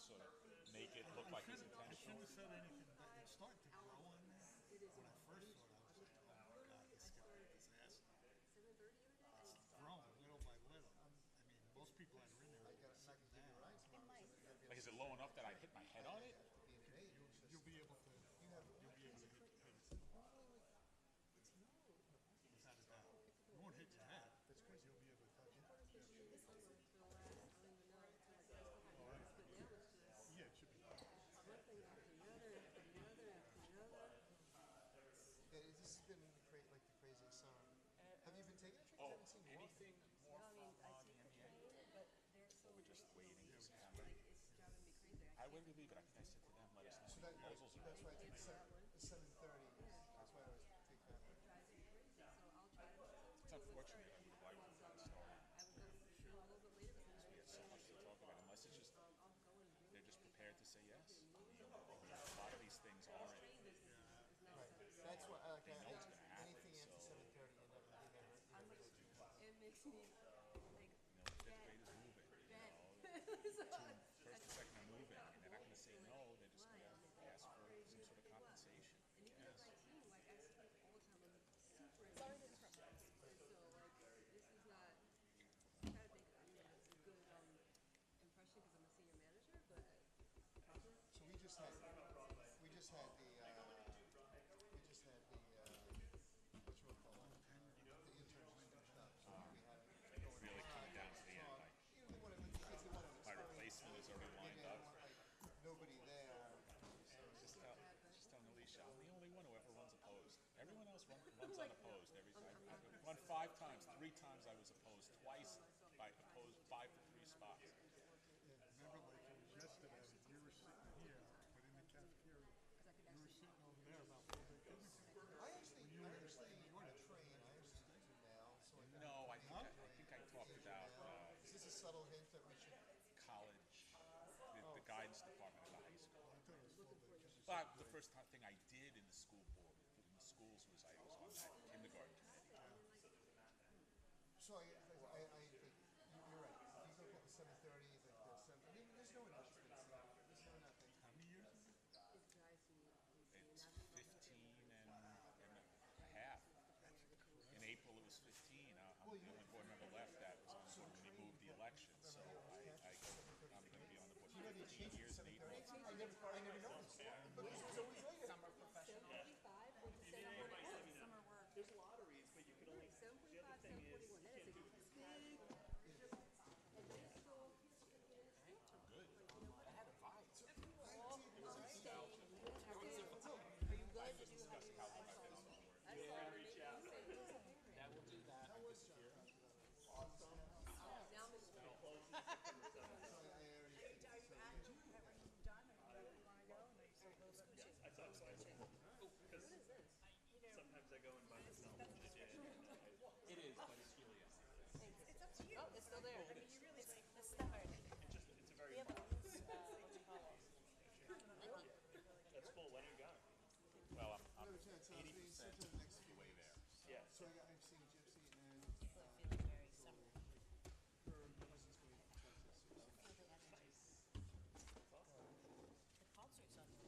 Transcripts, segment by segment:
sort of make it look like it's I intentional. shouldn't have said anything, but it's starting to grow in there. When I first saw it, I was like, oh my God, this is going to be a disaster. It's grown little by little. I mean, most people that are in there are sitting down. Like, is it low enough that I'd hit my head on it? You'll be able to, hit it without a doubt. You won't hit your head. That's crazy. You'll be able to touch it. Yeah, it should be. Yeah, this has been like the craziest summer. Have you been taking a trip? I Oh, haven't seen you walk. anything more from the MEA? We're just waiting in September. I wouldn't believe it. I think I said to them, let us know So when the proposals are that's ready. why I took the 7:30. That's why I was taking that one. It's unfortunate. I would have liked to have started. We had so much to talk about. Unless it's just they're just prepared to say yes. A lot of these things aren't. Right. That's why I like They know it's gonna happen, anything after so- 7:30. You never did. It makes me like Fifth grade is moving. First and second are moving, and they're not going to say no. They're just going to ask for some sort of compensation. and even at 19, like I sleep all the time. I'm super into so like this is not I try to think it's a good impression because I'm a senior manager, but So we just had the what's it called? The internship stuff. So we had it going Really on. coming down to the end. Like, You know, they want to, it's the one my replacement is already lined they up. want like nobody there. Just tell Alicia, I'm the only one who ever runs opposed. Everyone else runs unopposed every time. I've run 5 times. 3 times I was opposed. Twice I opposed 5 to 3 spots. Yeah, remember, like it was yesterday, you were sitting here, but in the cafeteria. You were sitting over there about 4 days. I actually on a train. I actually do now. So No, I think I talked about is this a subtle hint that we should? college, the guidance department at the high school. I thought it was 4 days. But the first thing I did in the school board, in the schools, was I was on that kindergarten committee. So you're right. If you look at the 7:30, like the 7, I mean, there's no initiative. There's no nothing. How many years is it? it drives me It's 15 and a half. In April it was 15. I'm the only board member left that was on the board when he moved the election. So I'm going to be on the board for 15 years and 8 months. I never noticed. But this was always later. Summer professional. 7:45 or the 7:41. Summer work. There's lotteries, but you can only. 7:45, 7:41. That is a big. Good. I had a vibe. Are you good? Did you have your I saw Reach out. That will do that. now I'm in I thought so. Because sometimes I go in by myself. It is, but it's really It's up to you. Oh, it's still there. I mean, you really like the start. It's a very. We have a what do you call it? That's cool. When are you going? Well, I'm No chance. 80% To the next of the way there. Yeah. So I've seen Gypsy and Feeling very summer. her cousin's going to Texas. Or something. The concert's on. The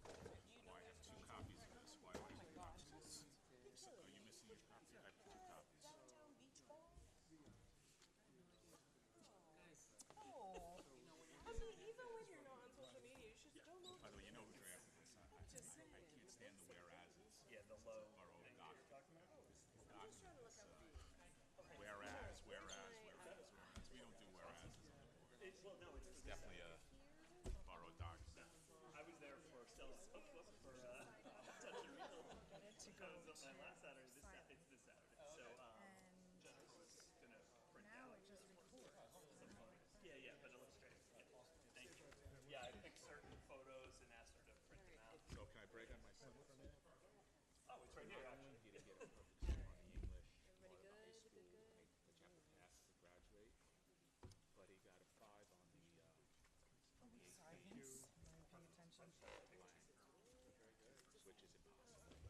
concert. You know I have 2 copies of this. Why do I have 2 copies of this? Are you missing your copy? I have 2 copies. Downtown Beach Ball? Oh. I mean, even when you're not on social media, you should still know. By the way, you know who drafted this. I can't stand the whereases. Yeah, the low. Our old document. Just trying to look out. Whereas. We don't do whereases anymore. Well, no, it's It's definitely a borrowed document. I was there for Stella's cookbook for Touch and Reel. Because my last Saturday, it's this Saturday. So, just gonna print Now out it just records. some photos. Yeah, but illustrated. Yeah. Thank you. Yeah, I picked certain photos and asked her to print them out. So can I break on my son for a minute? Oh, it's right here, actually. He didn't get a perfect score on the English Everybody part of high good? school, Good, good? which you have to pass to graduate. But he got a 5 on the Science. Am I paying attention? which is impossible.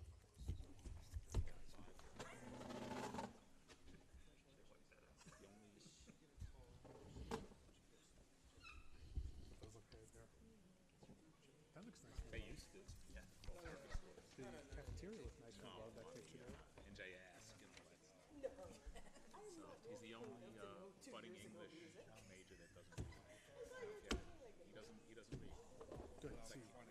He got a 5. The only cafeteria with nice and love that picture there. And Jay asked, you know, so he's the only budding English major that doesn't read. He doesn't read. Good. It's See, like,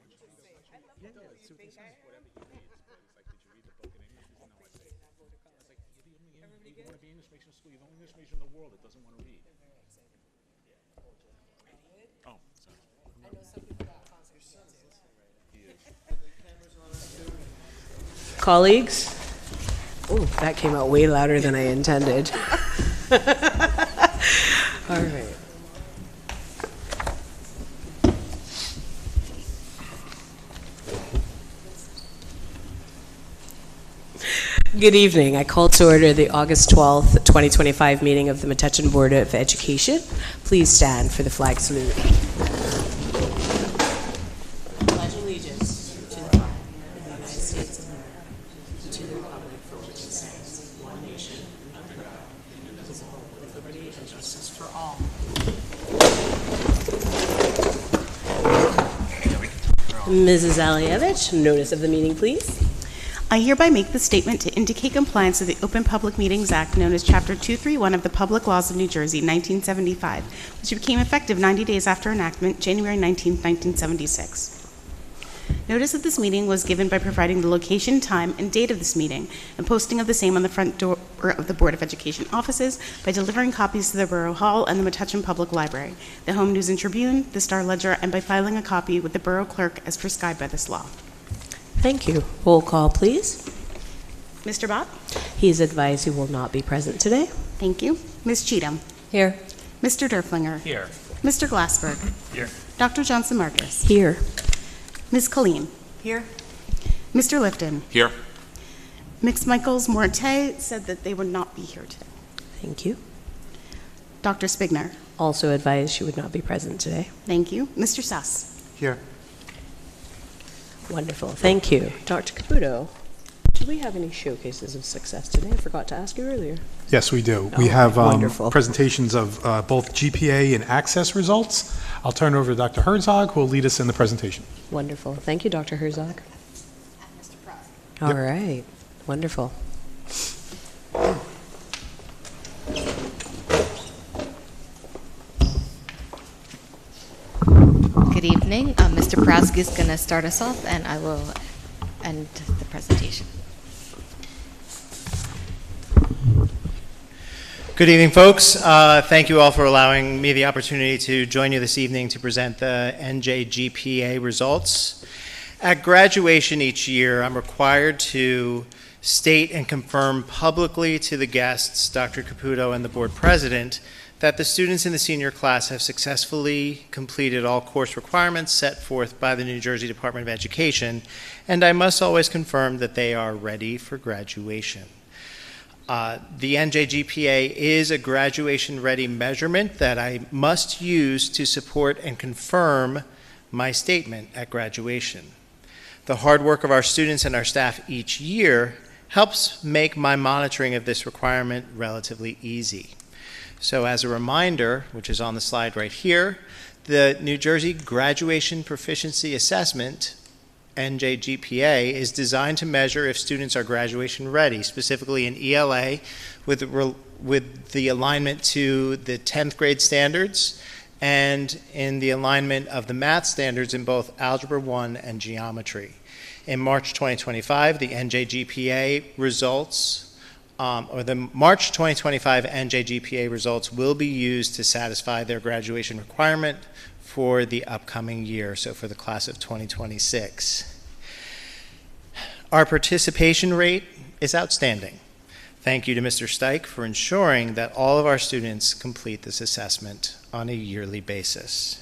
yeah, yeah. See what they say. whatever he reads, but it's like, did you read the book in English? He said, no, I say. I was like, you want to be English major in school? You're the only English major in the world that doesn't want to read. Oh, sorry. I know some people got concert dances. He is. Colleagues? Oh, that came out way louder than I intended. All right. Good evening. I call to order the August 12th, 2025 meeting of the Metuchen Board of Education. Please stand for the flag salute. Pledge allegiance to the flag of the United States of America, to the republic for which it stands, one nation, under God, indivisible, with liberty and justice for all. Mrs. Alievich, notice of the meeting, please. I hereby make the statement to indicate compliance with the Open Public Meetings Act, known as Chapter 231 of the Public Laws of New Jersey, 1975, which became effective 90 days after enactment, January 19, 1976. Notice of this meeting was given by providing the location, time, and date of this meeting, and posting of the same on the front door of the Board of Education offices, by delivering copies to the Borough Hall and the Metuchen Public Library, the Home News and Tribune, the Star Ledger, and by filing a copy with the Borough Clerk as prescribed by this law. Thank you. Roll call, please. Mr. Bott? He is advised he will not be present today. Thank you. Ms. Cheatham? Here. Mr. Derflinger? Here. Mr. Glassberg? Here. Dr. Johnson Marcus? Here. Ms. Colleen? Here. Mr. Lifton? Here. Ms. Michaels Morte said that they would not be here today. Thank you. Dr. Spigner? Also advised she would not be present today. Thank you. Mr. Suss? Here. Wonderful. Thank you. Dr. Caputo, do we have any showcases of success today? I forgot to ask you earlier. Yes, we do. We Oh, have wonderful. presentations of both GPA and access results. I'll turn it over to Dr. Herzog, who will lead us in the presentation. Wonderful. Thank you, Dr. Herzog. All right. Wonderful. Good evening. Mr. Prowski is going to start us off, and I will end the presentation. Good evening, folks. Thank you all for allowing me the opportunity to join you this evening to present the NJGPA results. At graduation each year, I'm required to state and confirm publicly to the guests, Dr. Caputo and the board president, that the students in the senior class have successfully completed all course requirements set forth by the New Jersey Department of Education, and I must always confirm that they are ready for graduation. The NJGPA is a graduation-ready measurement that I must use to support and confirm my statement at graduation. The hard work of our students and our staff each year helps make my monitoring of this requirement relatively easy. So as a reminder, which is on the slide right here, the New Jersey Graduation Proficiency Assessment, NJGPA, is designed to measure if students are graduation ready, specifically in ELA with the alignment to the 10th grade standards and in the alignment of the math standards in both Algebra 1 and Geometry. In March 2025, the NJGPA results or the March 2025 NJGPA results will be used to satisfy their graduation requirement for the upcoming year, so for the class of 2026. Our participation rate is outstanding. Thank you to Mr. Steik for ensuring that all of our students complete this assessment on a yearly basis.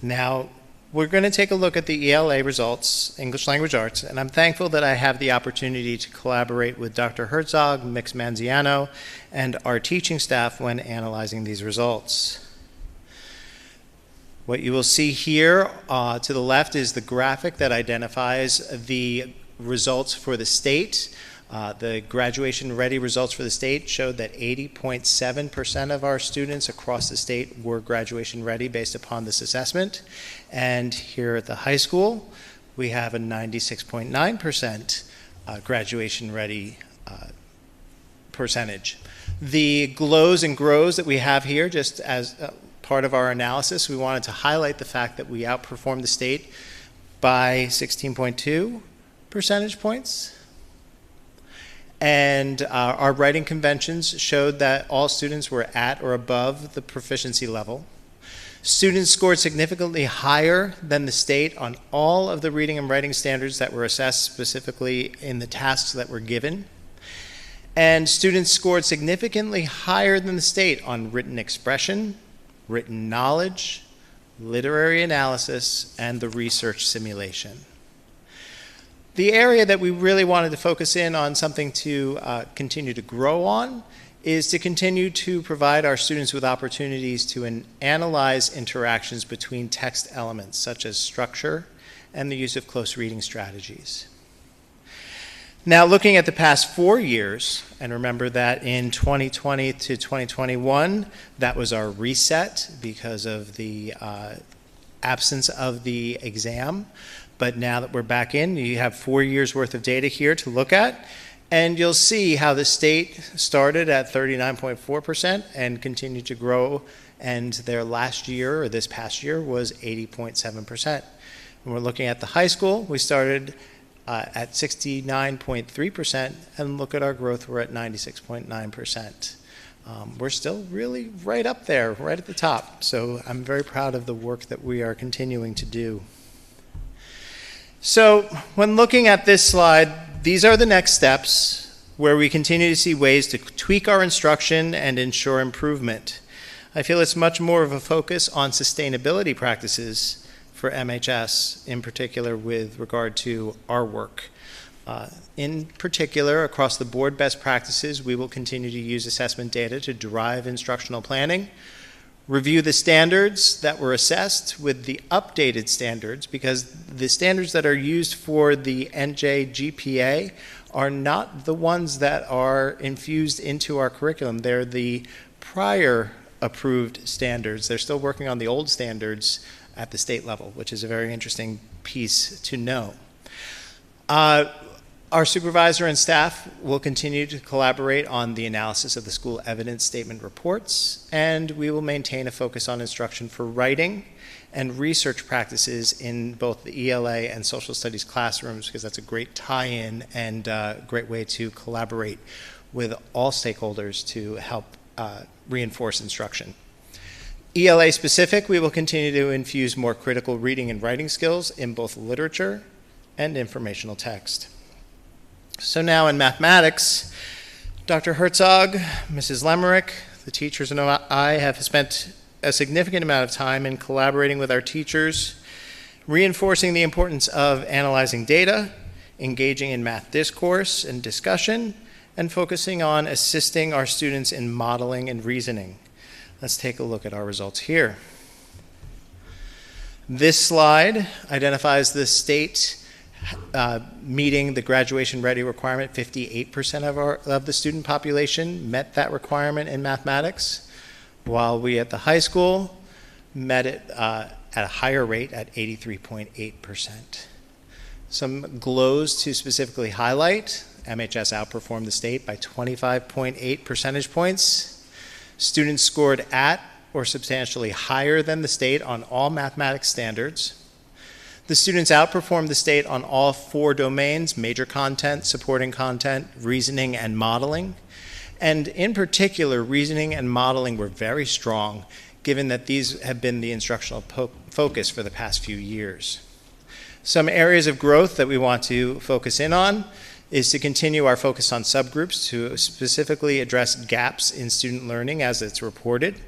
Now, we're going to take a look at the ELA results, English Language Arts, and I'm thankful that I have the opportunity to collaborate with Dr. Herzog, Mix Manziano, and our teaching staff when analyzing these results. What you will see here to the left is the graphic that identifies the results for the state. The graduation ready results for the state showed that 80.7% of our students across the state were graduation ready based upon this assessment. And here at the high school, we have a 96.9% graduation ready percentage. The glows and grows that we have here, just as part of our analysis, we wanted to highlight the fact that we outperformed the state by 16.2 percentage points. And our writing conventions showed that all students were at or above the proficiency level. Students scored significantly higher than the state on all of the reading and writing standards that were assessed specifically in the tasks that were given. And students scored significantly higher than the state on written expression, written knowledge, literary analysis, and the research simulation. The area that we really wanted to focus in on, something to continue to grow on, is to continue to provide our students with opportunities to analyze interactions between text elements, such as structure and the use of close reading strategies. Now, looking at the past 4 years, and remember that in 2020 to 2021, that was our reset because of the absence of the exam. But now that we're back in, you have 4 years worth of data here to look at. And you'll see how the state started at 39.4% and continued to grow. And their last year, or this past year, was 80.7%. When we're looking at the high school, we started at 69.3%. And look at our growth, we're at 96.9%. We're still really right up there, right at the top. So I'm very proud of the work that we are continuing to do. So when looking at this slide, these are the next steps where we continue to see ways to tweak our instruction and ensure improvement. I feel it's much more of a focus on sustainability practices for MHS, in particular with regard to our work. In particular, across the board best practices, we will continue to use assessment data to drive instructional planning, review the standards that were assessed with the updated standards, because the standards that are used for the NJ GPA are not the ones that are infused into our curriculum. They're the prior approved standards. They're still working on the old standards at the state level, which is a very interesting piece to know. Our supervisor and staff will continue to collaborate on the analysis of the school evidence statement reports, and we will maintain a focus on instruction for writing and research practices in both the ELA and social studies classrooms, because that's a great tie-in and a great way to collaborate with all stakeholders to help reinforce instruction. ELA specific, we will continue to infuse more critical reading and writing skills in both literature and informational text. So now in mathematics, Dr. Herzog, Mrs. Lemerick, the teachers and I have spent a significant amount of time in collaborating with our teachers, reinforcing the importance of analyzing data, engaging in math discourse and discussion, and focusing on assisting our students in modeling and reasoning. Let's take a look at our results here. This slide identifies the state meeting the graduation ready requirement. 58% of the student population met that requirement in mathematics, while we at the high school met it at a higher rate at 83.8%. Some glows to specifically highlight: MHS outperformed the state by 25.8 percentage points. Students scored at or substantially higher than the state on all mathematics standards. The students outperformed the state on all 4 domains: major content, supporting content, reasoning, and modeling. And in particular, reasoning and modeling were very strong, given that these have been the instructional focus for the past few years. Some areas of growth that we want to focus in on is to continue our focus on subgroups to specifically address gaps in student learning as it's reported,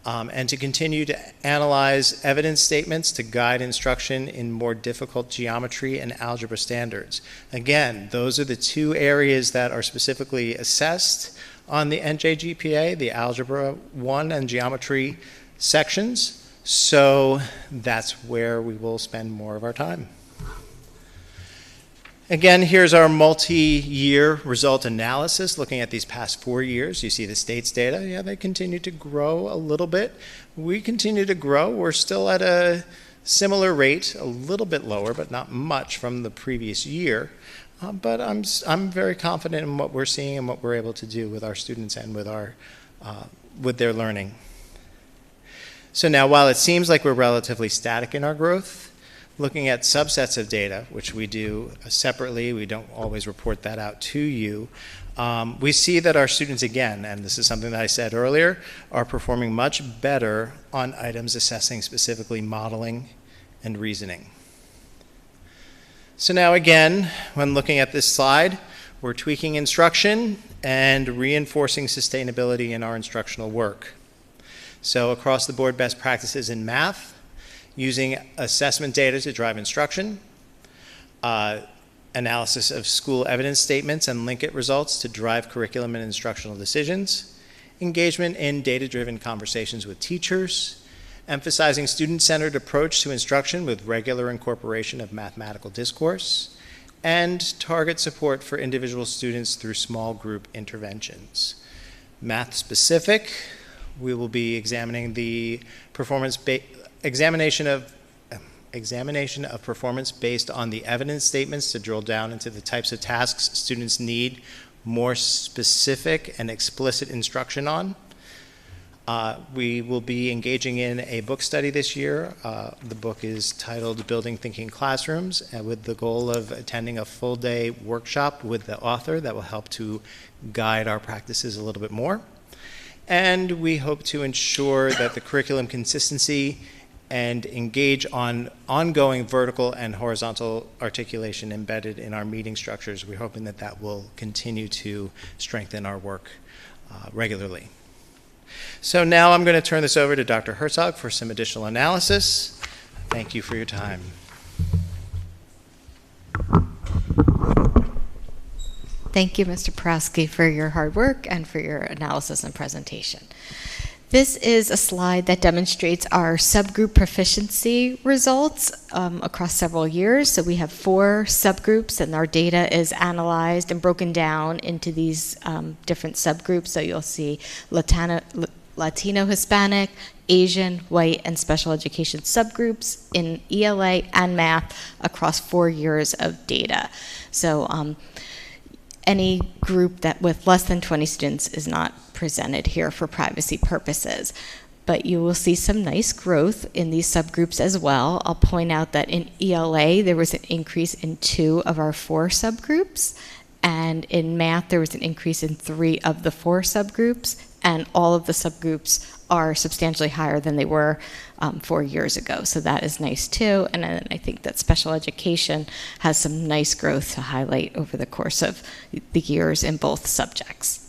and to continue to analyze evidence statements to guide instruction in more difficult geometry and algebra standards. Again, those are the 2 areas that are specifically assessed on the NJGPA, the Algebra 1 and Geometry sections, so that's where we will spend more of our time. Again, here's our multi-year result analysis looking at these past 4 years. You see the state's data. Yeah, they continue to grow a little bit. We continue to grow. We're still at a Similar rate, a little bit lower, but not much from the previous year. But I'm very confident in what we're seeing and what we're able to do with our students and with their learning. So now, while it seems like we're relatively static in our growth, looking at subsets of data, which we do separately, we don't always report that out to you, we see that our students, again, and this is something that I said earlier, are performing much better on items assessing specifically modeling and reasoning. So now again, when looking at this slide, we're tweaking instruction and reinforcing sustainability in our instructional work. So across the board, best practices in math, using assessment data to drive instruction, analysis of school evidence statements and link it results to drive curriculum and instructional decisions, engagement in data-driven conversations with teachers, emphasizing student-centered approach to instruction with regular incorporation of mathematical discourse, and target support for individual students through small group interventions. Math specific, we will be examining the examination of performance based on the evidence statements to drill down into the types of tasks students need more specific and explicit instruction on. We will be engaging in a book study this year. The book is titled Building Thinking Classrooms, with the goal of attending a full-day workshop with the author that will help to guide our practices a little bit more. And we hope to ensure that the curriculum consistency and engage on ongoing vertical and horizontal articulation embedded in our meeting structures. We're hoping that that will continue to strengthen our work regularly. So now I'm going to turn this over to Dr. Herzog for some additional analysis. Thank you for your time. Thank you, Mr. Porowski, for your hard work and for your analysis and presentation. This is a slide that demonstrates our subgroup proficiency results across several years. So we have 4 subgroups, and our data is analyzed and broken down into these different subgroups. So you'll see Latino, Hispanic, Asian, white, and special education subgroups in ELA and math across 4 years of data. So any group that with less than 20 students is not presented here for privacy purposes. But you will see some nice growth in these subgroups as well. I'll point out that in ELA, there was an increase in 2 of our 4 subgroups. And in math, there was an increase in 3 of the 4 subgroups. And all of the subgroups are substantially higher than they were 4 years ago. So that is nice too. And then I think that special education has some nice growth to highlight over the course of the years in both subjects.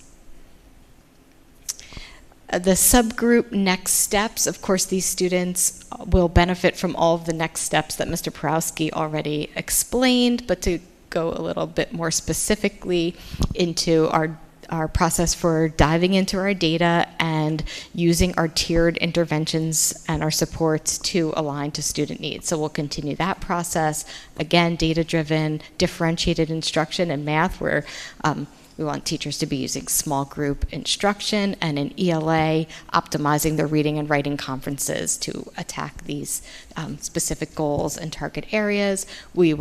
The subgroup next steps, of course, these students will benefit from all of the next steps that Mr. Porowski already explained, but to go a little bit more specifically into our process for diving into our data and using our tiered interventions and our supports to align to student needs. So we'll continue that process. Again, data-driven, differentiated instruction in math, where we want teachers to be using small group instruction, and in ELA, optimizing their reading and writing conferences to attack these specific goals and target areas. We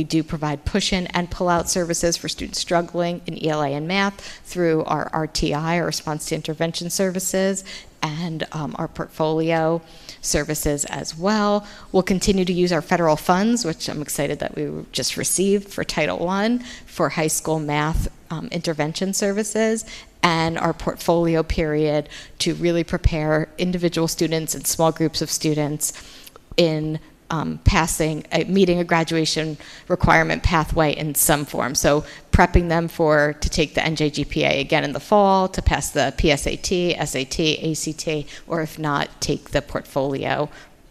do provide push-in and pull-out services for students struggling in ELA and math through our RTI, our Response to Intervention Services, and our portfolio services as well. We'll continue to use our federal funds, which I'm excited that we just received for Title I for high school math intervention services, and our portfolio period to really prepare individual students and small groups of students in meeting a graduation requirement pathway in some form. So prepping them to take the NJGPA again in the fall, to pass the PSAT, SAT, ACT, or if not,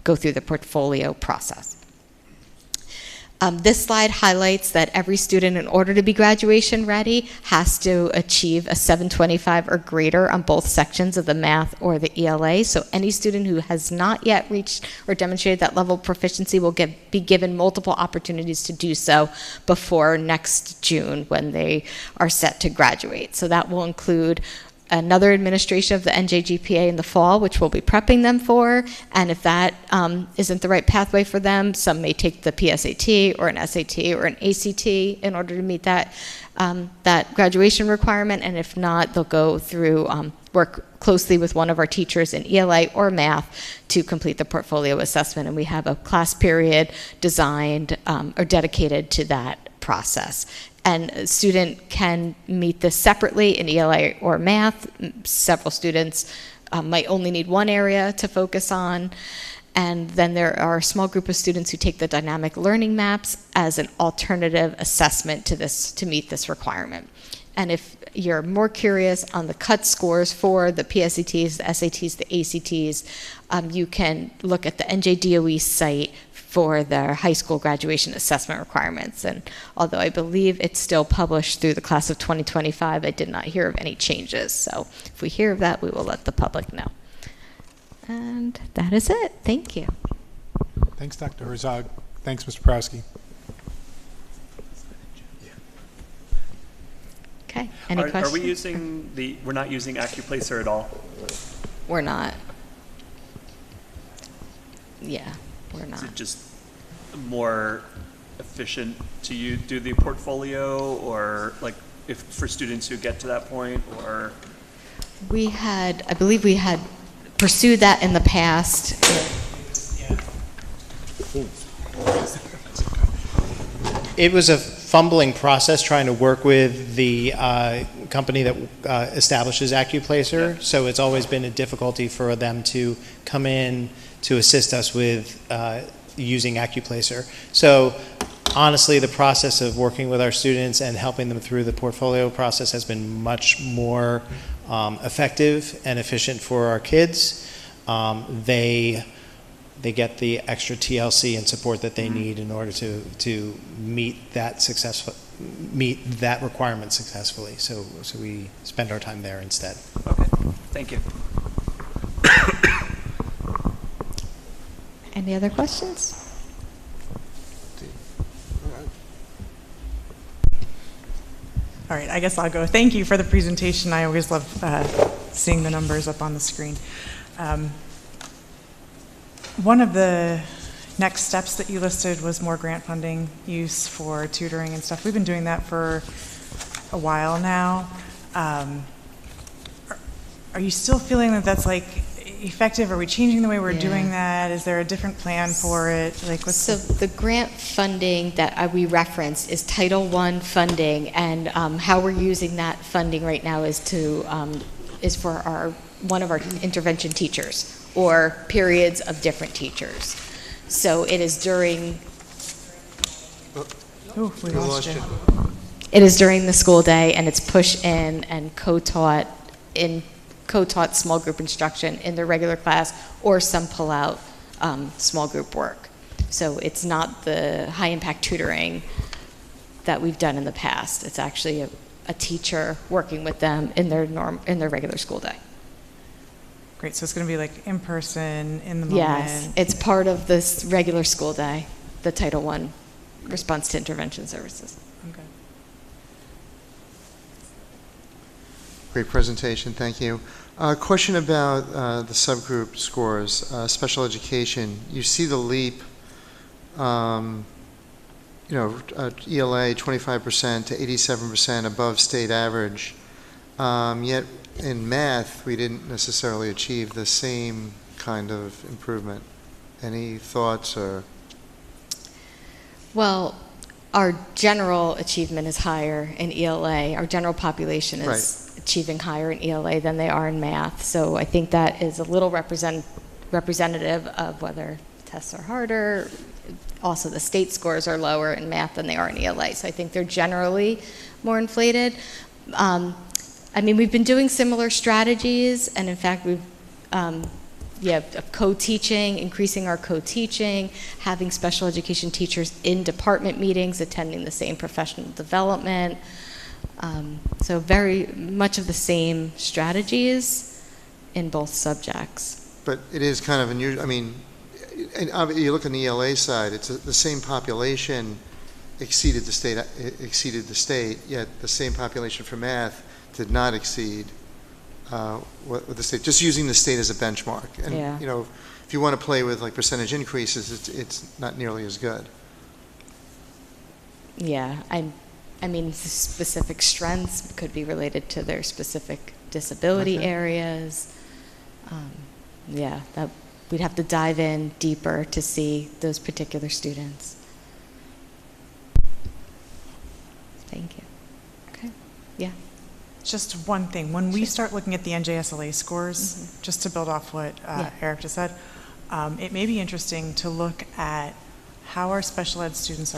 go through the portfolio process. This slide highlights that every student, in order to be graduation ready, has to achieve a 725 or greater on both sections of the math or the ELA. So any student who has not yet reached or demonstrated that level of proficiency will be given multiple opportunities to do so before next June when they are set to graduate. So that will include another administration of the NJGPA in the fall, which we'll be prepping them for. And if that isn't the right pathway for them, some may take the PSAT or an SAT or an ACT in order to meet that that graduation requirement. And if not, they'll go through work closely with one of our teachers in ELA or math to complete the portfolio assessment. And we have a class period designed or dedicated to that process. And a student can meet this separately in ELA or math. Several students might only need one area to focus on. And then there are a small group of students who take the dynamic learning maps as an alternative assessment to this, to meet this requirement. And if you're more curious on the cut scores for the PSATs, the SATs, the ACTs, you can look at the NJDOE site for their high school graduation assessment requirements. And although I believe it's still published through the class of 2025, I did not hear of any changes. So if we hear of that, we will let the public know. And that is it. Thank you. Thanks, Dr. Herzog. Thanks, Mr. Prowski. Okay. Any questions? Are we using we're not using AccuPlacer at all? We're not. Yeah, we're not. Is it just more efficient to do the portfolio, or like if for students who get to that point, or? We had, I believe we had pursued that in the past. It was a fumbling process trying to work with the company that establishes AccuPlacer, so it's always been a difficulty for them to come in to assist us with using AccuPlacer. So honestly, the process of working with our students and helping them through the portfolio process has been much more effective and efficient for our kids. They get the extra TLC and support that they need in order to meet that requirement successfully. So we spend our time there instead. Okay, thank you. Any other questions? All right, I guess I'll go. Thank you for the presentation. I always love seeing the numbers up on the screen. One of the next steps that you listed was more grant funding use for tutoring and stuff. We've been doing that for a while now. Are you still feeling that that's like effective? Are we changing the way we're doing that? Is there a different plan for it? Like, what's so the grant funding that we referenced is Title I funding, and how we're using that funding right now is to is for one of our intervention teachers, or periods of different teachers. So it is during. Oh, we lost you. It is during the school day, and it's push in and co-taught small group instruction in their regular class, or some pull out small group work. So it's not the high impact tutoring that we've done in the past. It's actually a teacher working with them in their regular school day. Great, so it's going to be like in person, in the moment. Yes, it's part of this regular school day, the Title I response to intervention services. Okay. Great presentation, thank you. Question about the subgroup scores, special education. You see the leap, ELA 25% to 87% above state average, yet in math we didn't necessarily achieve the same kind of improvement. Any thoughts or? Well, our general achievement is higher in ELA. Our general population is achieving higher in ELA than they are in math. So I think that is a little representative of whether tests are harder. Also, the state scores are lower in math than they are in ELA. So I think they're generally more inflated. I mean, we've been doing similar strategies, and in fact, we've co-teaching, increasing our co-teaching, having special education teachers in department meetings, attending the same professional development. So very much of the same strategies in both subjects. But it is kind of unusual. I mean, you look on the ELA side, it's the same population exceeded the state, yet the same population for math did not exceed what the state, just using the state as a benchmark. And, Yeah. you know, if you want to play with like percentage increases, it's not nearly as good. Yeah, I mean, the specific strengths could be related to their specific disability Okay. areas. Yeah, that we'd have to dive in deeper to see those particular students. Thank you. Okay. Yeah. Just one thing, when we start looking at the NJSLA scores, just to build off what Yeah. Eric just said, it may be interesting to look at how our special ed students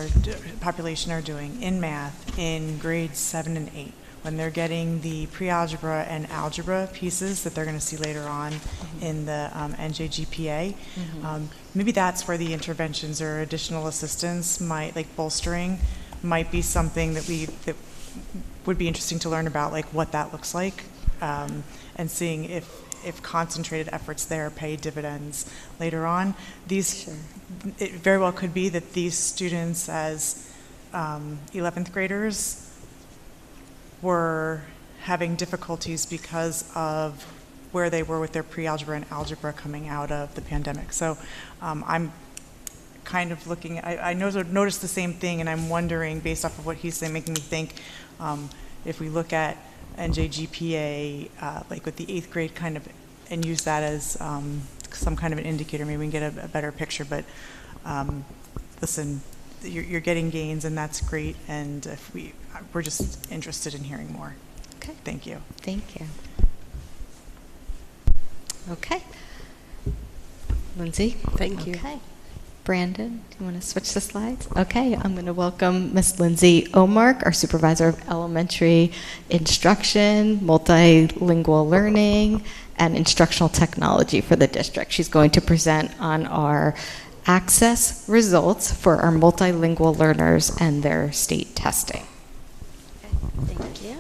population are doing in math in grades 7 and 8, when they're getting the pre-algebra and algebra pieces that they're going to see later on in the NJGPA. Maybe that's where the interventions or additional assistance might, like bolstering, might be something that would be interesting to learn about, like what that looks like, and seeing if concentrated efforts there pay dividends later on. It very well could be that these students as 11th graders were having difficulties because of where they were with their pre-algebra and algebra coming out of the pandemic. So I'm kind of looking, I noticed the same thing, and I'm wondering, based off of what he's saying, making me think, if we look at NJGPA, like with the 8th grade kind of, and use that as some kind of an indicator, maybe we can get a better picture. But listen, you're getting gains, and that's great. And if we're just interested in hearing more. Okay. Thank you. Thank you. Okay. Lindsay? Thank you. Okay. Brandon, do you want to switch the slides? Okay, I'm going to welcome Ms. Lindsay Omark, our Supervisor of Elementary Instruction, Multilingual Learning, and Instructional Technology for the district. She's going to present on our access results for our multilingual learners and their state testing. Okay, thank you.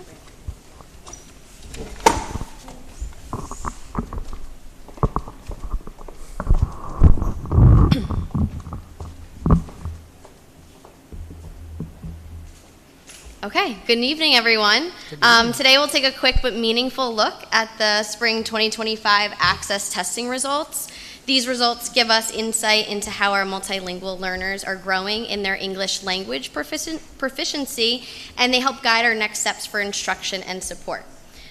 Okay, good evening, everyone. Today we'll take a quick but meaningful look at the spring 2025 access testing results. These results give us insight into how our multilingual learners are growing in their English language proficiency, and they help guide our next steps for instruction and support.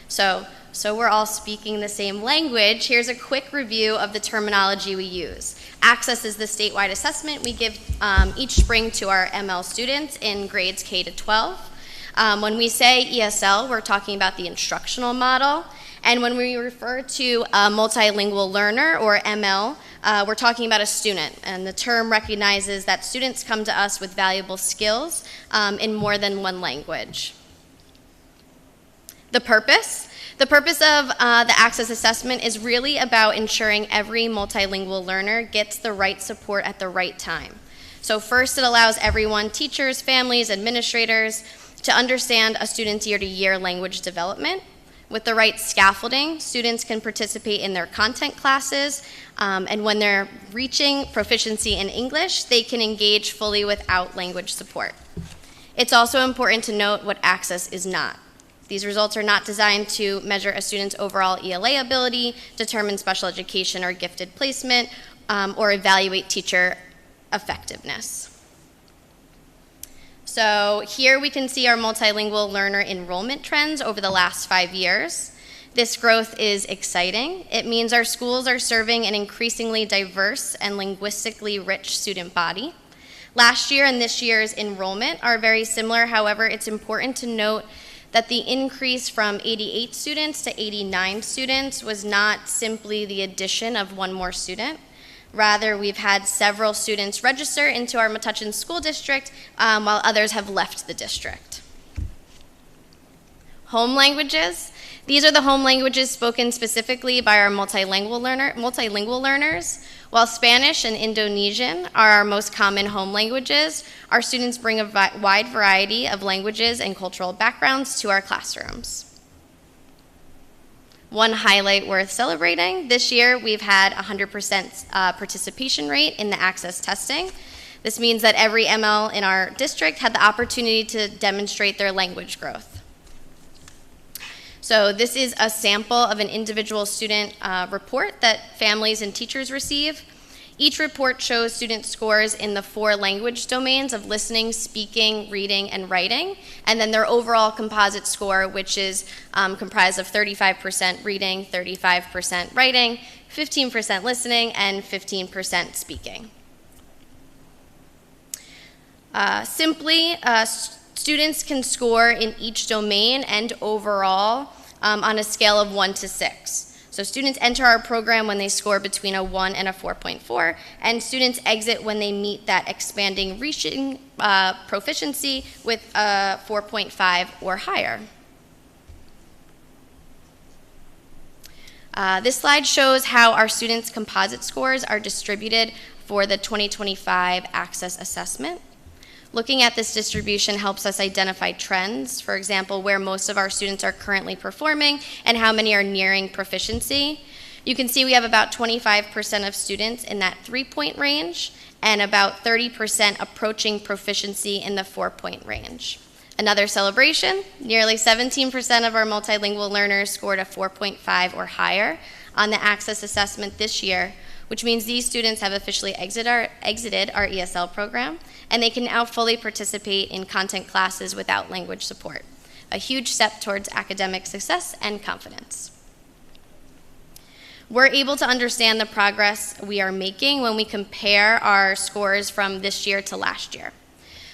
So we're all speaking the same language. Here's a quick review of the terminology we use. Access is the statewide assessment we give each spring to our ML students in grades K to 12. When we say ESL, we're talking about the instructional model. And when we refer to a multilingual learner, or ML, we're talking about a student. And the term recognizes that students come to us with valuable skills in more than one language. The purpose of the access assessment is really about ensuring every multilingual learner gets the right support at the right time. So first, it allows everyone, teachers, families, administrators, to understand a student's year-to-year language development. With the right scaffolding, students can participate in their content classes, and when they're reaching proficiency in English, they can engage fully without language support. It's also important to note what access is not. These results are not designed to measure a student's overall ELA ability, determine special education or gifted placement, or evaluate teacher effectiveness. So here we can see our multilingual learner enrollment trends over the last 5 years. This growth is exciting. It means our schools are serving an increasingly diverse and linguistically rich student body. Last year and this year's enrollment are very similar. However, it's important to note that the increase from 88 students to 89 students was not simply the addition of one more student. Rather, we've had several students register into our Metuchen School District, while others have left the district. Home languages. These are the home languages spoken specifically by our multilingual learners. While Spanish and Indonesian are our most common home languages, our students bring a wide variety of languages and cultural backgrounds to our classrooms. One highlight worth celebrating, this year we've had 100% participation rate in the access testing. This means that every ML in our district had the opportunity to demonstrate their language growth. So this is a sample of an individual student report that families and teachers receive. Each report shows student scores in the 4 language domains of listening, speaking, reading, and writing, and then their overall composite score, which is comprised of 35% reading, 35% writing, 15% listening, and 15% speaking. Students can score in each domain and overall on a scale of 1 to 6. So students enter our program when they score between a 1 and a 4.4, and students exit when they meet that expanding reaching proficiency with a 4.5 or higher. This slide shows how our students' composite scores are distributed for the 2025 Access Assessment. Looking at this distribution helps us identify trends, for example, where most of our students are currently performing and how many are nearing proficiency. You can see we have about 25% of students in that 3-point range and about 30% approaching proficiency in the 4-point range. Another celebration, nearly 17% of our multilingual learners scored a 4.5 or higher on the Access Assessment this year, which means these students have officially exited our ESL program, and they can now fully participate in content classes without language support, a huge step towards academic success and confidence. We're able to understand the progress we are making when we compare our scores from this year to last year.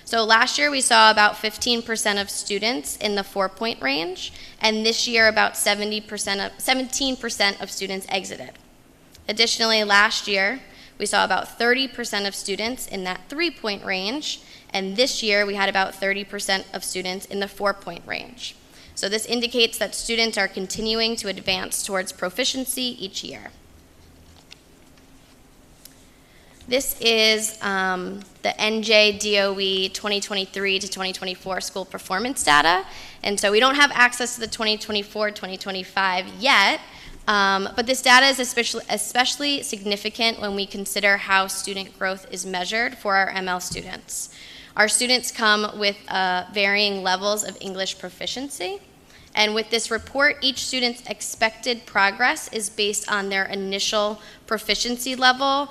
So last year we saw about 15% of students in the 4-point range, and this year about 17% of students exited. Additionally, last year, we saw about 30% of students in that 3-point range, and this year we had about 30% of students in the 4-point range. So this indicates that students are continuing to advance towards proficiency each year. This is the NJ DOE 2023 to 2024 school performance data, and so we don't have access to the 2024-2025 yet, but this data is especially significant when we consider how student growth is measured for our ML students. Our students come with varying levels of English proficiency, and with this report, each student's expected progress is based on their initial proficiency level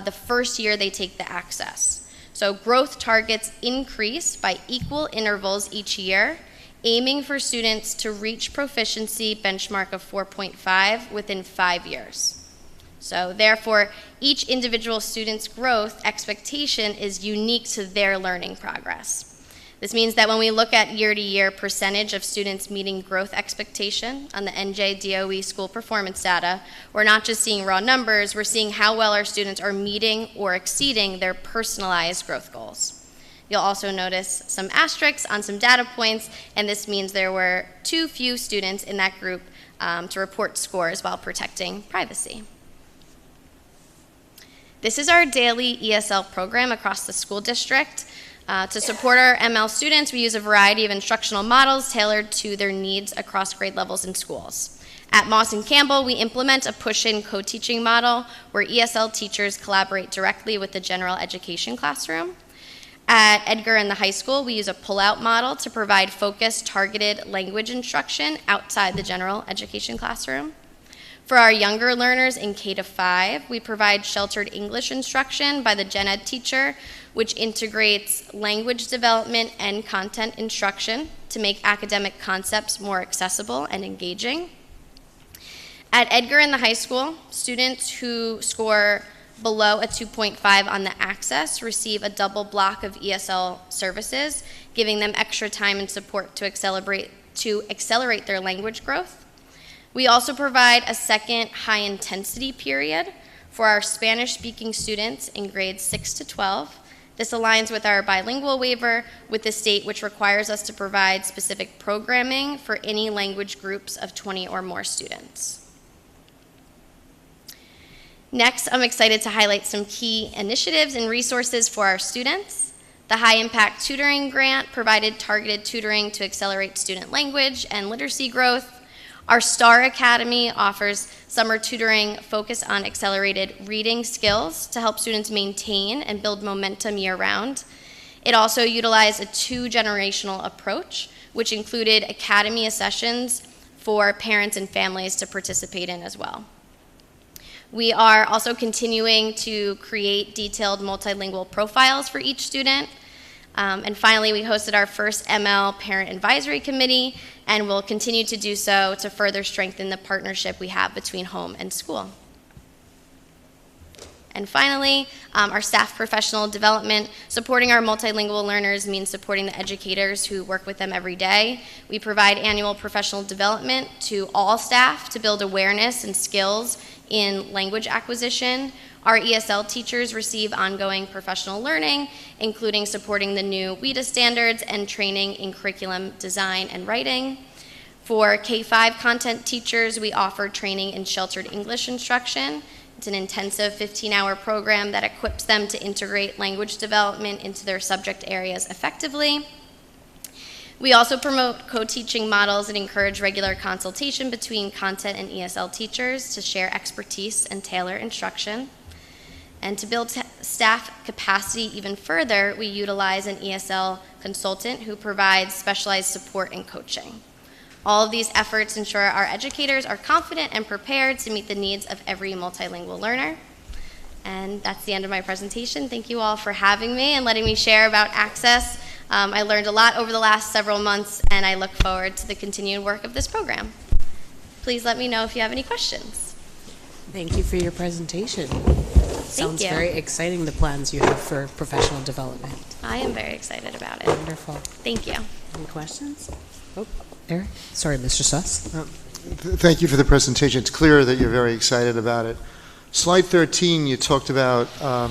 the first year they take the Access. So growth targets increase by equal intervals each year, aiming for students to reach proficiency benchmark of 4.5 within 5 years. So therefore, each individual student's growth expectation is unique to their learning progress. This means that when we look at year-to-year percentage of students meeting growth expectation on the NJ DOE school performance data, we're not just seeing raw numbers, we're seeing how well our students are meeting or exceeding their personalized growth goals. You'll also notice some asterisks on some data points, and this means there were too few students in that group to report scores while protecting privacy. This is our daily ESL program across the school district. To support our ML students, we use a variety of instructional models tailored to their needs across grade levels in schools. At Moss and Campbell, we implement a push-in co-teaching model where ESL teachers collaborate directly with the general education classroom. At Edgar and the high school, we use a pull-out model to provide focused, targeted language instruction outside the general education classroom. For our younger learners in K-5, we provide sheltered English instruction by the gen ed teacher, which integrates language development and content instruction to make academic concepts more accessible and engaging. At Edgar and the high school, students who score below a 2.5 on the Access receive a double block of ESL services, giving them extra time and support to accelerate their language growth. We also provide a second high-intensity period for our Spanish-speaking students in grades 6 to 12. This aligns with our bilingual waiver with the state, which requires us to provide specific programming for any language groups of 20 or more students. Next, I'm excited to highlight some key initiatives and resources for our students. The High Impact Tutoring Grant provided targeted tutoring to accelerate student language and literacy growth. Our STAR Academy offers summer tutoring focused on accelerated reading skills to help students maintain and build momentum year-round. It also utilized a 2-generational approach, which included academy sessions for parents and families to participate in as well. We are also continuing to create detailed multilingual profiles for each student. And finally, we hosted our first ML Parent Advisory Committee, and will continue to do so to further strengthen the partnership we have between home and school. And finally, our staff professional development. Supporting our multilingual learners means supporting the educators who work with them every day. We provide annual professional development to all staff to build awareness and skills in language acquisition. Our ESL teachers receive ongoing professional learning, including supporting the new WIDA standards and training in curriculum design and writing. For K-5 content teachers, we offer training in sheltered English instruction. It's an intensive 15-hour program that equips them to integrate language development into their subject areas effectively. We also promote co-teaching models and encourage regular consultation between content and ESL teachers to share expertise and tailor instruction. And to build staff capacity even further, we utilize an ESL consultant who provides specialized support and coaching. All of these efforts ensure our educators are confident and prepared to meet the needs of every multilingual learner. And that's the end of my presentation. Thank you all for having me and letting me share about Access. I learned a lot over the last several months, and I look forward to the continued work of this program. Please let me know if you have any questions. Thank you for your presentation. Sounds you. very exciting, the plans you have for professional development. I am very excited about it. Wonderful. Thank you. Any questions? Oh, Eric? Sorry, Mr. Suss. Thank you for the presentation. It's clear that you're very excited about it. Slide 13, you talked about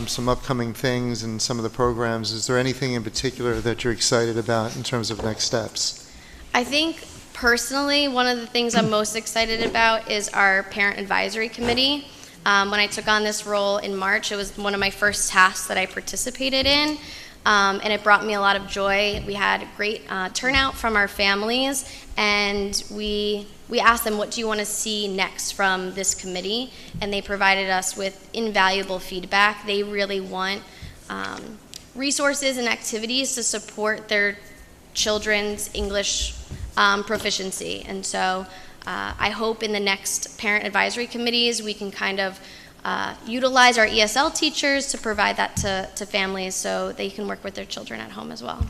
some upcoming things and some of the programs. Is there anything in particular that you're excited about in terms of next steps? I think personally, one of the things I'm most excited about is our Parent Advisory Committee. When I took on this role in March, it was one of my first tasks that I participated in, and it brought me a lot of joy. We had a great turnout from our families, and we asked them, what do you want to see next from this committee? And they provided us with invaluable feedback. They really want resources and activities to support their children's English proficiency. And so I hope in the next parent advisory committees we can kind of utilize our ESL teachers to provide that to families so they can work with their children at home as well.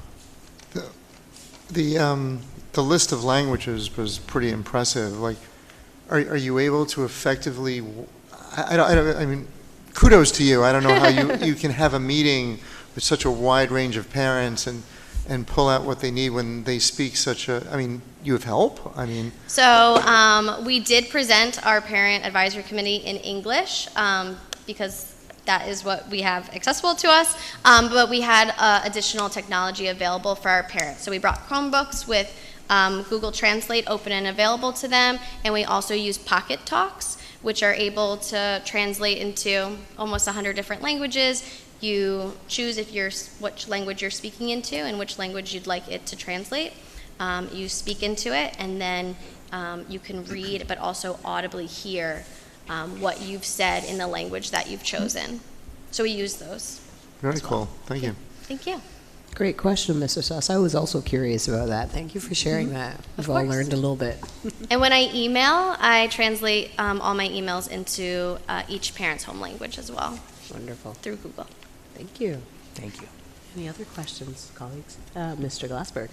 The list of languages was pretty impressive. Like, are you able to effectively? I mean, kudos to you. I don't know how you can have a meeting with such a wide range of parents and pull out what they need when they speak such a. I mean, you have help. I mean. So we did present our parent advisory committee in English because that is what we have accessible to us. But we had additional technology available for our parents. So we brought Chromebooks with Google Translate open and available to them, and we also use Pocket Talks, which are able to translate into almost 100 different languages. You choose which language you're speaking into and which language you'd like it to translate. You speak into it, and then you can read, but also audibly hear what you've said in the language that you've chosen. So we use those. Very cool. Thank you. Thank you. Great question, Mr. Suss. I was also curious about that. Thank you for sharing that. We've all learned a little bit. And when I email, I translate all my emails into each parent's home language as well. Wonderful. Through Google. Thank you. Thank you. Any other questions, colleagues? Mr. Glassberg.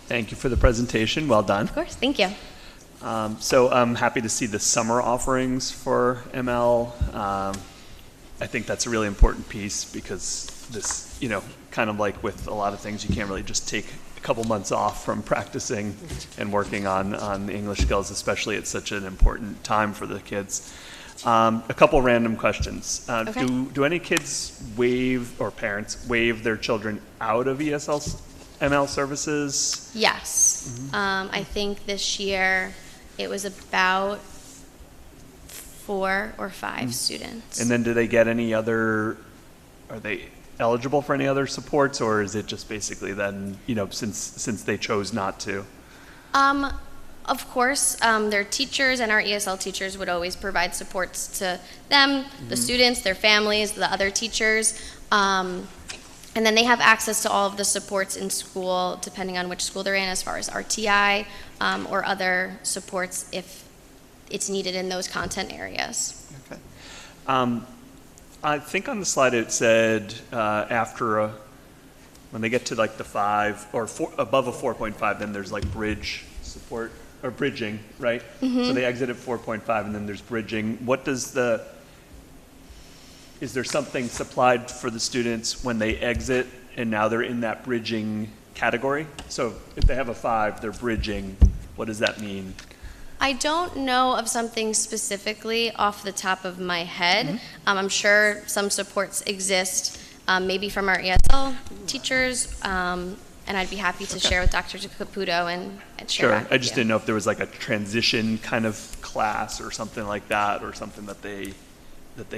Thank you for the presentation. Well done. Of course. Thank you. So I'm happy to see the summer offerings for ML. I think that's a really important piece because this, kind of like with a lot of things, you can't really just take a couple months off from practicing and working on the English skills, especially at such an important time for the kids. A couple random questions. Okay. Do any kids or parents waive their children out of ML services? Yes. Mm-hmm. I think this year it was about 4 or 5 students. And then do they get are they eligible for any other supports, or is it just basically then, since they chose not to? Of course, their teachers and our ESL teachers would always provide supports to them, the students, their families, the other teachers. And then they have access to all of the supports in school, depending on which school they're in, as far as RTI or other supports if it's needed in those content areas. Okay. I think on the slide it said when they get to like the 5 or above a 4.5, then there's like bridge support or bridging, right? Mm-hmm. So they exit at 4.5 and then there's bridging. Is there something supplied for the students when they exit and now they're in that bridging category? So if they have a 5, they're bridging. What does that mean? I don't know of something specifically off the top of my head. I'm sure some supports exist, maybe from our ESL teachers, and I'd be happy to share with Dr. Caputo and share Sure. back I with just you. didn't know if there was like a transition kind of class or something like that, or something that they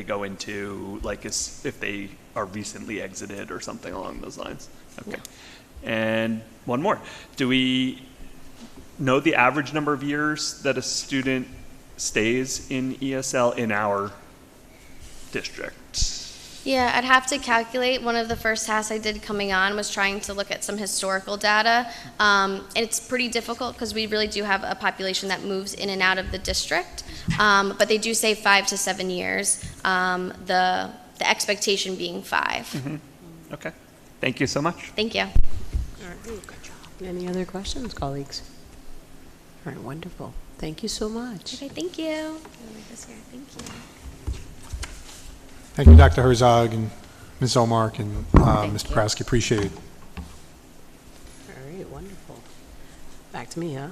go into, like if they are recently exited or something along those lines. Okay. And one more. Do we know the average number of years that a student stays in ESL in our district? Yeah, I'd have to calculate. One of the first tasks I did coming on was trying to look at some historical data. And it's pretty difficult because we really do have a population that moves in and out of the district. But they do say 5 to 7 years, the expectation being 5. Mm-hmm. Okay. Thank you so much. Thank you. All right, good job. Any other questions, colleagues? All right, wonderful. Thank you so much. Okay, thank you. I'll leave this here. Thank you. Thank you, Dr. Herzog and Ms. Olmark and Mr. Prowski. Appreciate it. All right, wonderful. Back to me, huh?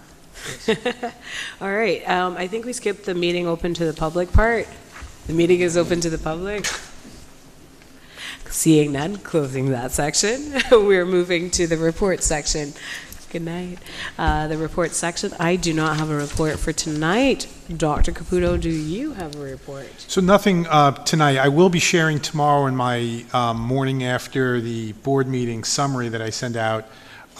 All right, I think we skipped the meeting open to the public part. The meeting is open to the public. Seeing none, closing that section. We're moving to the report section. Good night. The report section. I do not have a report for tonight. Dr. Caputo, do you have a report? So nothing tonight. I will be sharing tomorrow in my morning after the board meeting summary that I send out.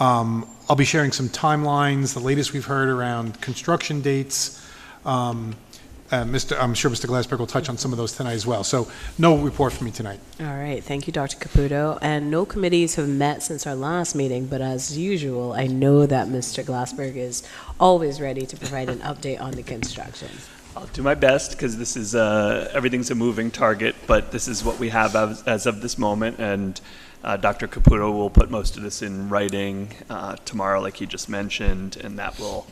I'll be sharing some timelines, the latest we've heard around construction dates. I'm sure Mr. Glassberg will touch on some of those tonight as well. So no report from me tonight. All right, thank you, Dr. Caputo. And no committees have met since our last meeting, but as usual, I know that Mr. Glassberg is always ready to provide an update on the construction. I'll do my best because this is everything's a moving target, but this is what we have as of this moment, and Dr. Caputo will put most of this in writing tomorrow, like he just mentioned, and that will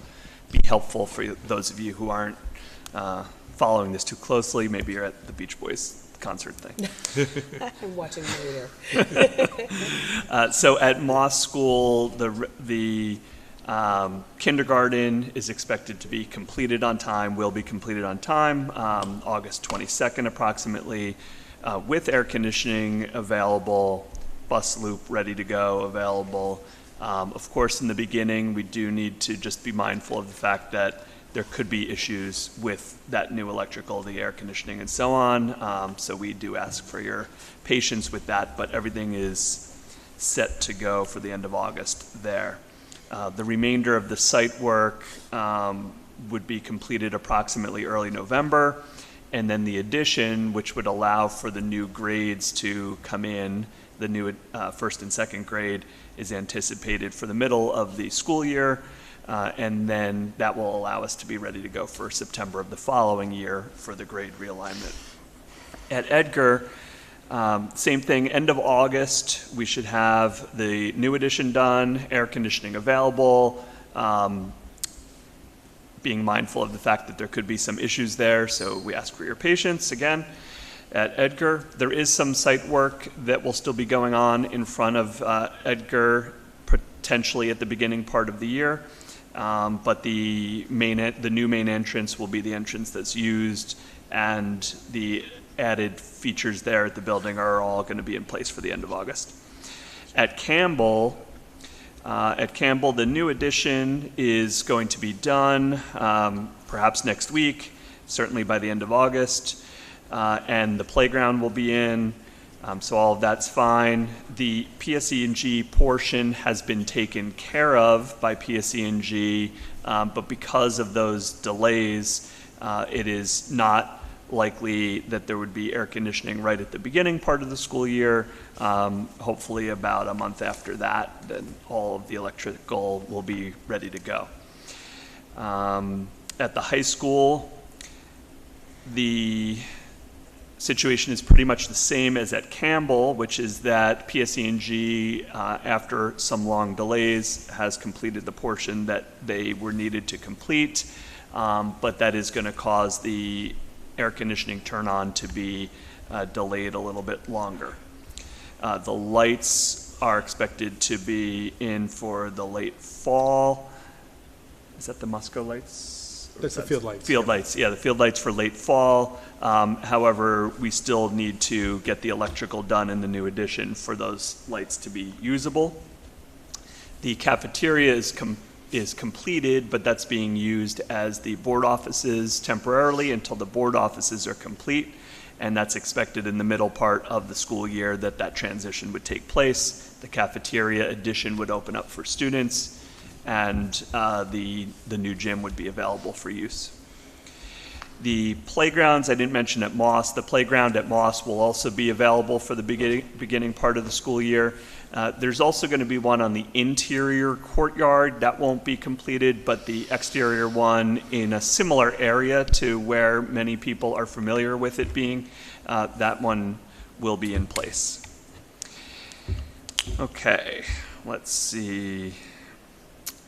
be helpful for those of you who aren't following this too closely. Maybe you're at the Beach Boys concert thing. I'm watching later. So at Moss School, the kindergarten is expected to be completed on time, will be completed on time, August 22nd approximately, with air conditioning available, bus loop ready to go available. Of course, in the beginning, we do need to just be mindful of the fact that there could be issues with that new electrical, the air conditioning and so on. So we do ask for your patience with that, but everything is set to go for the end of August there. The remainder of the site work would be completed approximately early November, and then the addition, which would allow for the new grades to come in, the new first and second grade, is anticipated for the middle of the school year, and then that will allow us to be ready to go for September of the following year for the grade realignment. At Edgar, same thing, end of August, we should have the new addition done, air conditioning available, being mindful of the fact that there could be some issues there, so we ask for your patience again. At Edgar, there is some site work that will still be going on in front of Edgar, potentially at the beginning part of the year, but the new main entrance will be the entrance that's used, and the added features there at the building are all going to be in place for the end of August. At Campbell, the new addition is going to be done perhaps next week, certainly by the end of August, and the playground will be in, so all of that's fine. The PSE&G portion has been taken care of by PSE&G, but because of those delays, it is not likely that there would be air conditioning right at the beginning part of the school year. Hopefully about a month after that, then all of the electrical will be ready to go. At the high school, the situation is pretty much the same as at Campbell, which is that PSE&G, after some long delays, has completed the portion that they were needed to complete, but that is going to cause the air conditioning turn on to be delayed a little bit longer. The lights are expected to be in for the late fall. Is that the Musco lights? That's the field lights. Field lights, yeah, the field lights for late fall. However, we still need to get the electrical done in the new addition for those lights to be usable. The cafeteria is completed, but that's being used as the board offices temporarily until the board offices are complete, and that's expected in the middle part of the school year that transition would take place. The cafeteria addition would open up for students, and the new gym would be available for use. The playgrounds, I didn't mention at Moss. The playground at Moss will also be available for the beginning part of the school year. There's also going to be one on the interior courtyard. That won't be completed, but the exterior one in a similar area to where many people are familiar with it being, that one will be in place. Okay, let's see.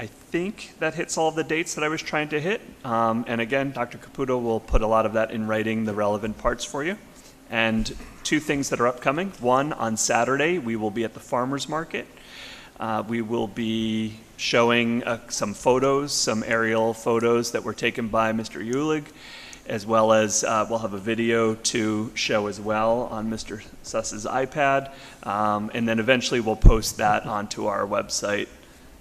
I think that hits all of the dates that I was trying to hit. And again, Dr. Caputo will put a lot of that in writing, the relevant parts for you. And two things that are upcoming. One, on Saturday, we will be at the farmers market. We will be showing some photos, some aerial photos that were taken by Mr. Uhlig, as well as we'll have a video to show as well on Mr. Suss's iPad. And then eventually we'll post that onto our website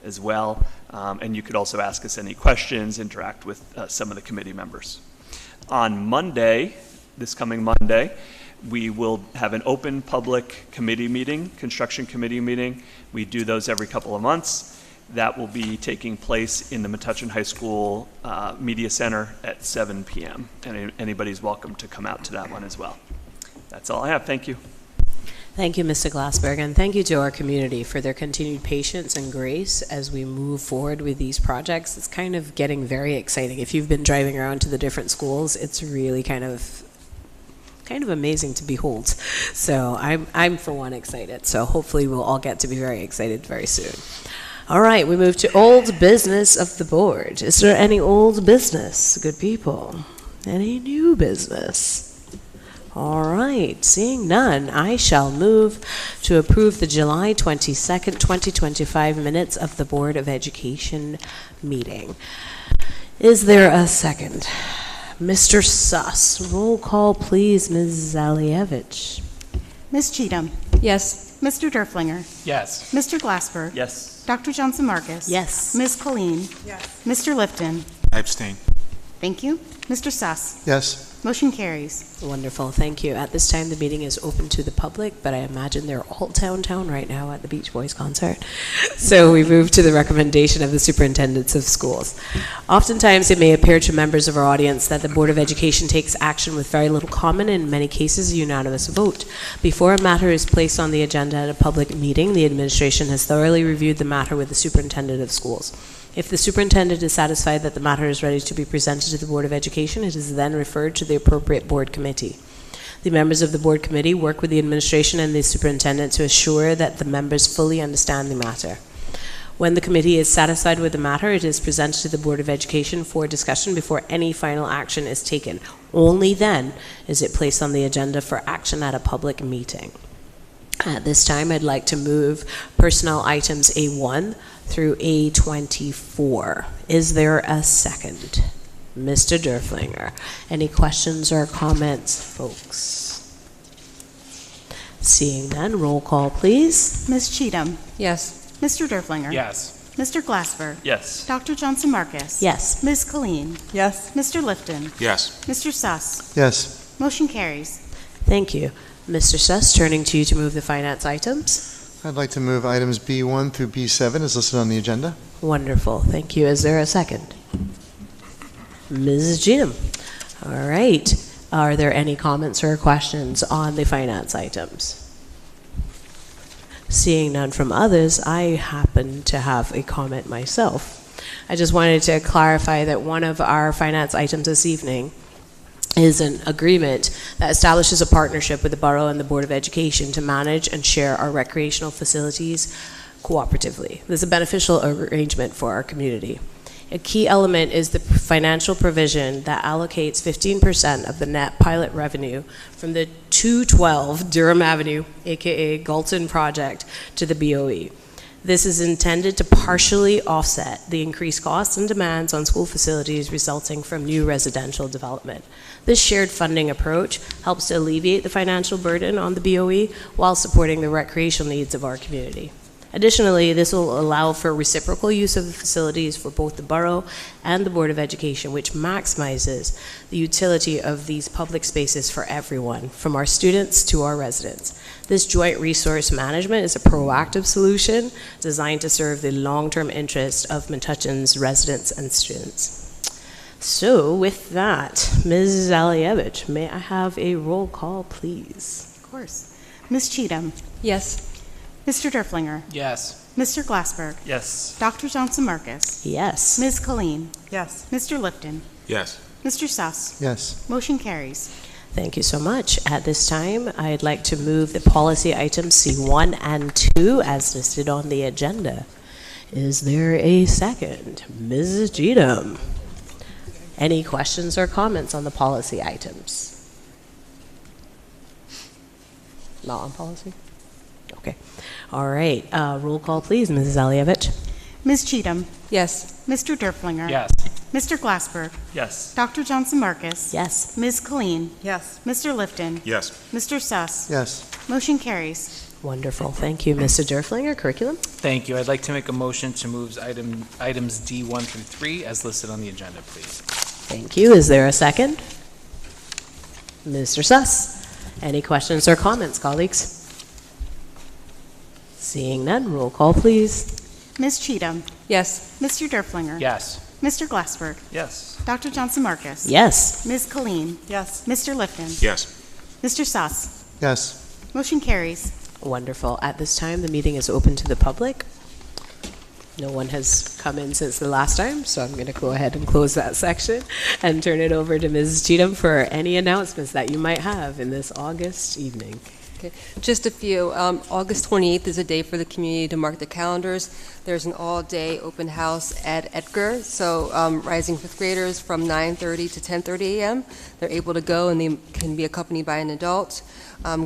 as well. And you could also ask us any questions, interact with some of the committee members. On Monday, this coming Monday, we will have an open public committee meeting, construction committee meeting. We do those every couple of months. That will be taking place in the Metuchen High School Media Center at 7 p.m. And anybody's welcome to come out to that one as well. That's all I have. Thank you. Thank you, Mr. Glassberg, and thank you to our community for their continued patience and grace as we move forward with these projects. It's kind of getting very exciting. If you've been driving around to the different schools, it's really kind of amazing to behold. So I'm for one excited. So hopefully we'll all get to be very excited very soon. All right, we move to old business of the board. Is there any old business, good people? Any new business? All right, seeing none, I shall move to approve the July 22nd, 2025 minutes of the Board of Education meeting. Is there a second? Mr. Suss, roll call please, Ms. Zalievich. Ms. Cheatham. Yes. Mr. Derflinger. Yes. Mr. Glassberg. Yes. Dr. Johnson Marcus. Yes. Ms. Colleen. Yes. Mr. Lifton. I abstain. Thank you. Mr. Suss. Yes. Motion carries. Wonderful, thank you. At this time, the meeting is open to the public, but I imagine they're all downtown right now at the Beach Boys concert. So we move to the recommendation of the superintendents of schools. Oftentimes, it may appear to members of our audience that the Board of Education takes action with very little comment, and in many cases, a unanimous vote. Before a matter is placed on the agenda at a public meeting, the administration has thoroughly reviewed the matter with the superintendent of schools. If the superintendent is satisfied that the matter is ready to be presented to the Board of Education, it is then referred to the appropriate board committee. The members of the board committee work with the administration and the superintendent to assure that the members fully understand the matter. When the committee is satisfied with the matter, it is presented to the Board of Education for discussion before any final action is taken. Only then is it placed on the agenda for action at a public meeting. At this time, I'd like to move personnel items A1 through A24. Is there a second? Mr. Derflinger. Any questions or comments, folks? Seeing none, roll call, please. Ms. Cheatham. Yes. Mr. Derflinger. Yes. Mr. Glassberg. Yes. Dr. Johnson Marcus. Yes. Ms. Colleen. Yes. Mr. Lifton. Yes. Mr. Suss. Yes. Motion carries. Thank you. Mr. Suss, turning to you to move the finance items. I'd like to move items B1 through B7 as listed on the agenda. Wonderful. Thank you. Is there a second? Mrs. Cheatham. All right. Are there any comments or questions on the finance items? Seeing none from others, I happen to have a comment myself. I just wanted to clarify that one of our finance items this evening is an agreement that establishes a partnership with the Borough and the Board of Education to manage and share our recreational facilities cooperatively. This is a beneficial arrangement for our community. A key element is the financial provision that allocates 15% of the net pilot revenue from the 212 Durham Avenue, aka Galton project, to the BOE. This is intended to partially offset the increased costs and demands on school facilities resulting from new residential development. This shared funding approach helps to alleviate the financial burden on the BOE while supporting the recreational needs of our community. Additionally, this will allow for reciprocal use of the facilities for both the Borough and the Board of Education, which maximizes the utility of these public spaces for everyone, from our students to our residents. This joint resource management is a proactive solution designed to serve the long-term interest of Metuchen's residents and students. So with that, Ms. Zalievich, may I have a roll call, please? Of course. Ms. Cheatham? Yes. Mr. Derflinger? Yes. Mr. Glassberg? Yes. Dr. Johnson Marcus? Yes. Ms. Colleen? Yes. Mr. Lipton? Yes. Mr. Suss? Yes. Motion carries. Thank you so much. At this time, I'd like to move the policy items C1 and 2 as listed on the agenda. Is there a second? Mrs. Cheatham? Any questions or comments on the policy items? Not on policy? Okay. All right. Roll call, please, Mrs. Alievich. Ms. Cheatham? Yes. Mr. Derflinger? Yes. Mr. Glassberg? Yes. Dr. Johnson Marcus? Yes. Ms. Colleen? Yes. Mr. Lipton? Yes. Mr. Suss? Yes. Motion carries. Wonderful. Thank you, Mr. Derflinger. Curriculum? Thank you. I'd like to make a motion to move items D1 through 3 as listed on the agenda, please. Thank you. Is there a second? Mr. Suss? Any questions or comments, colleagues? Seeing none, roll call, please. Ms. Cheatham? Yes. Mr. Derflinger? Yes. Mr. Glassberg? Yes. Dr. Johnson Marcus? Yes. Ms. Colleen? Yes. Mr. Lipton? Yes. Mr. Suss? Yes. Motion carries. Wonderful. At this time, the meeting is open to the public. No one has come in since the last time, so I'm going to go ahead and close that section and turn it over to Ms. Cheatham for any announcements that you might have in this August evening. Okay. Just a few. August 28th is a day for the community to mark the calendars. There's an all-day open house at Edgar. So rising fifth graders from 9:30 to 10:30 a.m. They're able to go and they can be accompanied by an adult.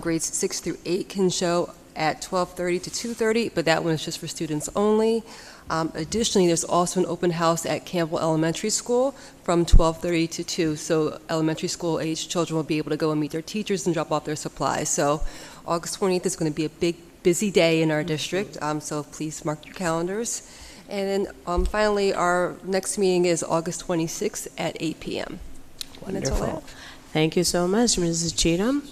Grades 6 through 8 can show at 12:30 to 2:30, but that one is just for students only. Additionally, there's also an open house at Campbell Elementary School from 12:30 to 2, so elementary school age children will be able to go and meet their teachers and drop off their supplies. So August 28th is going to be a big, busy day in our district, so please mark your calendars. And then finally, our next meeting is August 26th at 8 p.m. Wonderful. Thank you so much, Mrs. Cheatham.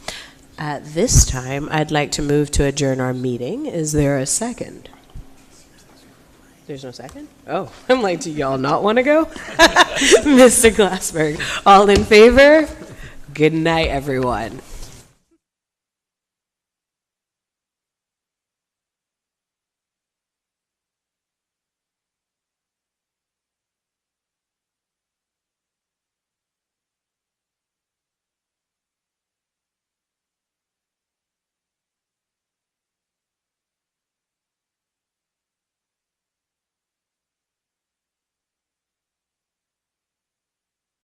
At this time, I'd like to move to adjourn our meeting. Is there a second? There's no second? Oh, I'm like, do y'all not want to go? Mr. Glassberg, all in favor? Good night, everyone.